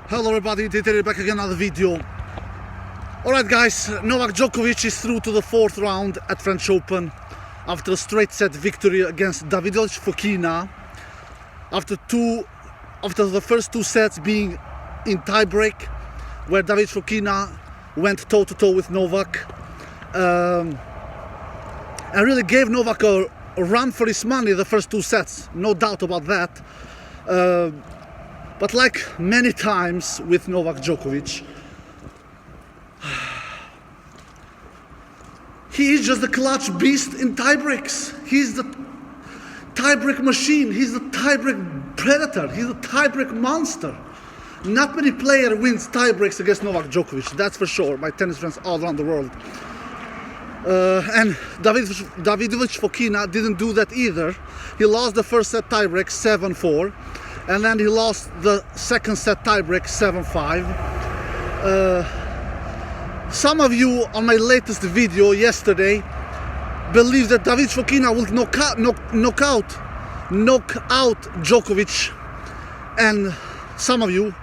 Hello everybody, Dieter back again, another video. Alright guys, Novak Djokovic is through to the fourth round at French Open after a straight set victory against Davidovich Fokina. After the first two sets being in tie-break, where David Fokina went toe-to-toe with Novak and really gave Novak a run for his money the first two sets, no doubt about that. But like many times with Novak Djokovic, he is just a clutch beast in tiebreaks. He's the tiebreak machine. He's the tiebreak predator. He's a tiebreak monster. Not many players wins tiebreaks against Novak Djokovic, that's for sure, my tennis friends all around the world. And Davidovich Fokina didn't do that either. He lost the first set tiebreak 7-4. And then he lost the second set tiebreak 7-5. Some of you on my latest video yesterday believe that David Fokina will knock out Djokovic, and some of you,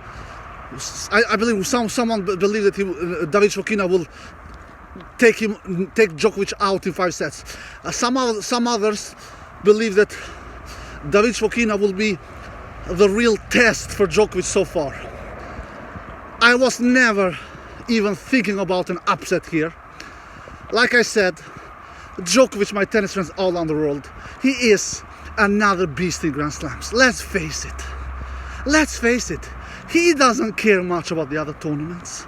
I believe someone believe that David Fokina will take Djokovic out in 5 sets. Some others believe that David Fokina will be the real test for Djokovic so far. I was never even thinking about an upset here. Like I said, Djokovic, my tennis friends all around the world, he is another beast in Grand Slams. Let's face it. Let's face it. He doesn't care much about the other tournaments.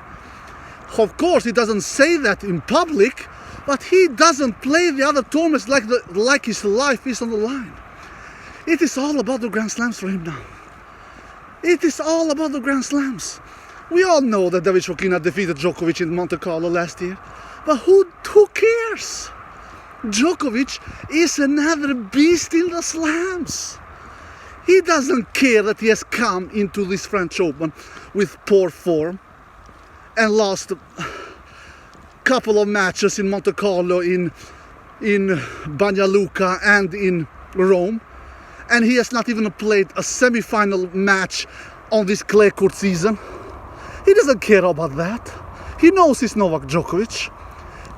Of course, he doesn't say that in public, but he doesn't play the other tournaments like his life is on the line. It is all about the Grand Slams for him now. It is all about the Grand Slams. We all know that David Fokina defeated Djokovic in Monte Carlo last year. But who cares? Djokovic is another beast in the slams. He doesn't care that he has come into this French Open with poor form and lost a couple of matches in Monte Carlo, in Banja Luka and in Rome. And he has not even played a semi-final match on this clay court season. He doesn't care about that. He knows he's Novak Djokovic.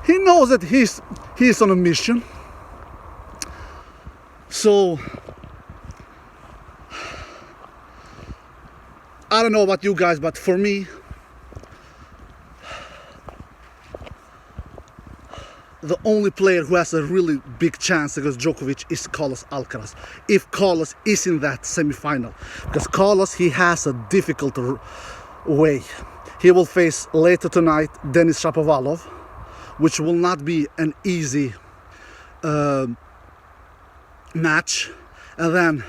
He knows that he's on a mission. So, I don't know about you guys, but for me, the only player who has a really big chance against Djokovic is Carlos Alcaraz, if Carlos is in that semi-final. Because Carlos, he has a difficult way. He will face later tonight Denis Shapovalov, which will not be an easy match. And then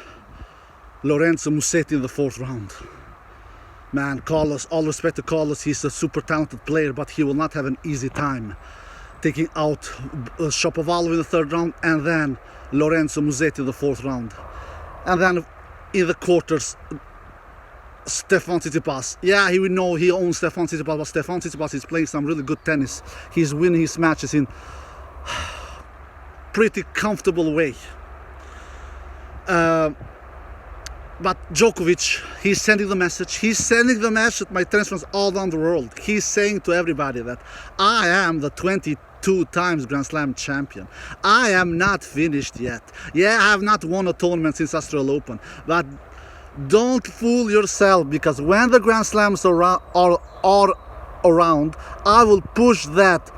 Lorenzo Musetti in the fourth round. Man, Carlos, all respect to Carlos, he's a super talented player, but he will not have an easy time taking out Shapovalov in the third round, and then Lorenzo Musetti in the fourth round. And then in the quarters, Stefan Tsitsipas. Yeah, we know he owns Stefan Tsitsipas, but Stefan Tsitsipas is playing some really good tennis. He's winning his matches in pretty comfortable way. But Djokovic, he's sending the message. He's sending the message to my tennis friends all around the world. He's saying to everybody that I am the 22 times Grand Slam champion. I am not finished yet. Yeah, I have not won a tournament since Australian Open. But don't fool yourself, because when the Grand Slams are around, I will push that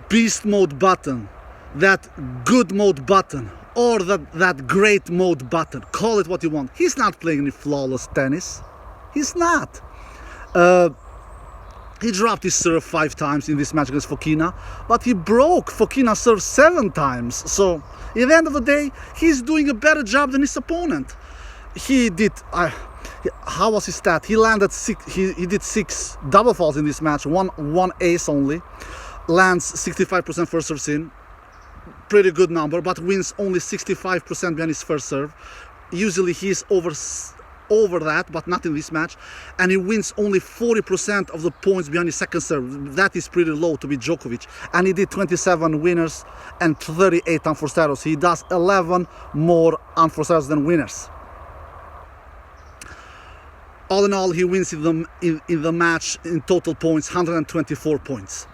beast mode button, that good mode button, or that great mode button. Call it what you want. He's not playing any flawless tennis. He's not. He dropped his serve 5 times in this match against Fokina, but he broke Fokina's serve 7 times. So, at the end of the day, he's doing a better job than his opponent. He did, how was his stat? He landed 6, he did 6 double faults in this match, one ace only, lands 65% first serve in. Pretty good number, but wins only 65% behind his first serve. Usually he's over that, but not in this match. And he wins only 40% of the points behind his second serve. That is pretty low to be Djokovic. And he did 27 winners and 38 unforced errors. He does 11 more unforced errors than winners. All in all, he wins in the match in total points, 124 points.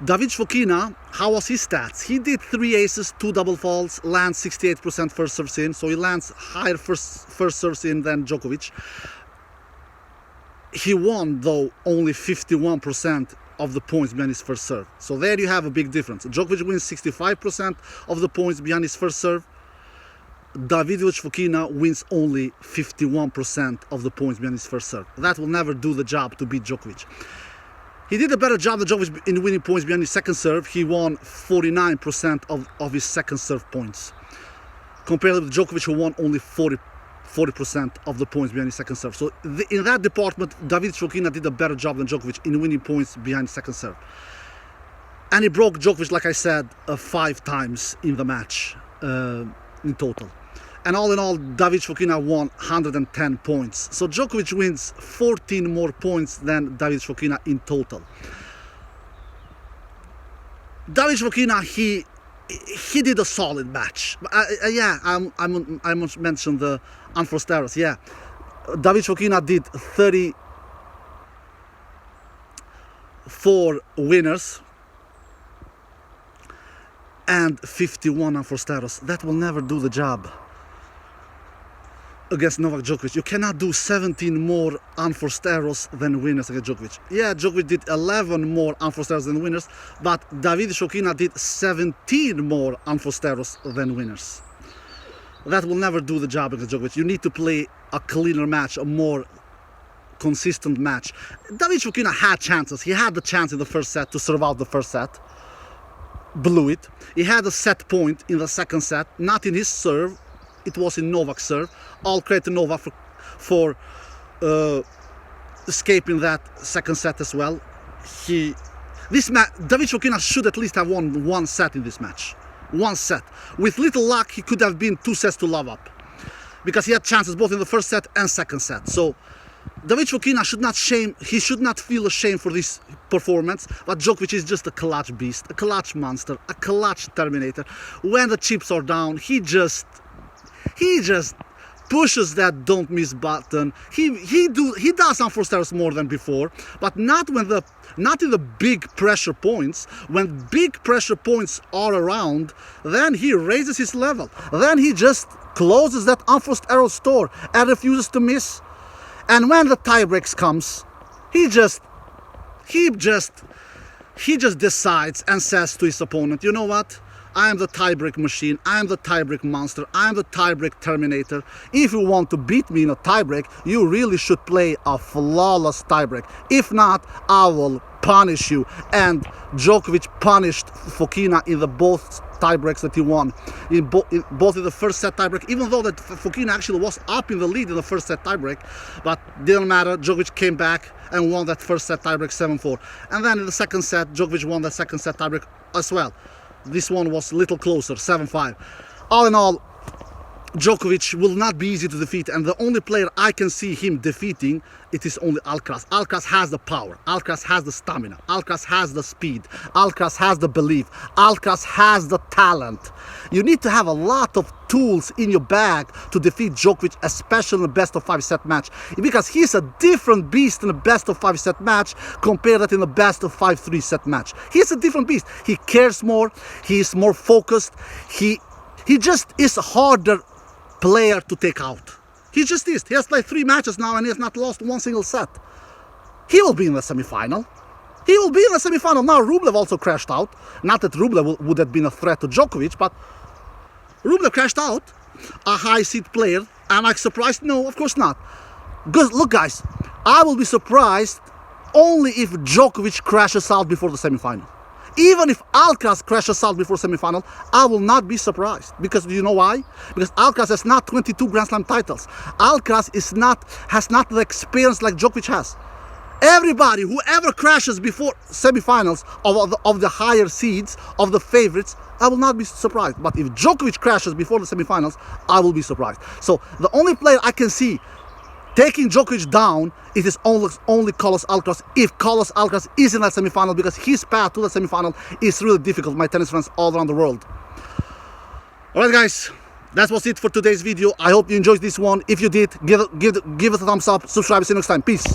David Fokina, how was his stats? He did 3 aces, 2 double faults, lands 68% first serves in, so he lands higher first serves in than Djokovic. He won, though, only 51% of the points behind his first serve. So there you have a big difference. Djokovic wins 65% of the points behind his first serve. Davidovich Fokina wins only 51% of the points behind his first serve. That will never do the job to beat Djokovic. He did a better job than Djokovic in winning points behind his second serve. He won 49% of his second serve points, compared with Djokovic, who won only 40% of the points behind his second serve. So in that department, David Fokina did a better job than Djokovic in winning points behind his second serve. And he broke Djokovic, like I said, 5 times in the match in total. And all in all, David Fokina won 110 points. So Djokovic wins 14 more points than David Fokina in total. David Fokina, he did a solid match. Yeah, I must mention the unforced errors. Yeah, David Fokina did 34 winners and 51 unforced errors. That will never do the job against Novak Djokovic. You cannot do 17 more unforced errors than winners against Djokovic. Yeah, Djokovic did 11 more unforced errors than winners, but David Fokina did 17 more unforced errors than winners. That will never do the job against Djokovic. You need to play a cleaner match, a more consistent match. David Fokina had chances. He had the chance in the first set to serve out the first set. Blew it. He had a set point in the second set, not in his serve. It was in Novak's serve. All credit to Novak for escaping that second set as well. David Fokina should at least have won 1 set in this match. 1 set. With little luck, he could have been 2 sets to love up, because he had chances both in the first set and second set. So David Fokina should not feel ashamed for this performance, but Djokovic is just a clutch beast, a clutch monster, a clutch terminator. When the chips are down, he just pushes that don't miss button. He does unforced errors more than before, but not in the big pressure points. When big pressure points are around, then he raises his level. Then he just closes that unforced error store and refuses to miss. And when the tiebreaks comes, he just decides and says to his opponent, you know what? I am the tiebreak machine, I am the tiebreak monster, I am the tiebreak terminator. If you want to beat me in a tiebreak, you really should play a flawless tiebreak. If not, I will punish you. And Djokovic punished Fokina in the both tiebreaks that he won. Both in the first set tiebreak, even though that Fokina actually was up in the lead in the first set tiebreak, but didn't matter. Djokovic came back and won that first set tiebreak 7-4. And then in the second set, Djokovic won that second set tiebreak as well. This one was a little closer, 7-5. All in all, Djokovic will not be easy to defeat, and the only player I can see him defeating, it is only Alcaraz. Alcaraz has the power, Alcaraz has the stamina, Alcaraz has the speed, Alcaraz has the belief, Alcaraz has the talent. You need to have a lot of tools in your bag to defeat Djokovic, especially in the best of 5 set match, because he's a different beast in the best of 5 set match compared to in the best of 5-3 set match. He's a different beast. He cares more, he's more focused, he just is a harder player to take out. He just is. He has played 3 matches now and he has not lost 1 single set. He will be in the semi-final. He will be in the semi-final. Now Rublev also crashed out. Not that Rublev would have been a threat to Djokovic, but Rublev crashed out. A high seed player. Am I surprised? No, of course not. Because look guys, I will be surprised only if Djokovic crashes out before the semi-final. Even if Alcaraz crashes out before semi-final, I will not be surprised. Because do you know why? Because Alcaraz has not 22 Grand Slam titles. Alcaraz has not the experience like Djokovic has. Everybody, whoever crashes before semi-finals of the higher seeds, of the favorites, I will not be surprised. But if Djokovic crashes before the semi-finals, I will be surprised. So the only player I can see taking Djokovic down, it is only Carlos Alcaraz, if Carlos Alcaraz is in that semi-final, because his path to the semi-final is really difficult, my tennis friends all around the world. Alright guys, That was it for today's video. I hope you enjoyed this one. If you did, give it a thumbs up, subscribe, see you next time. Peace.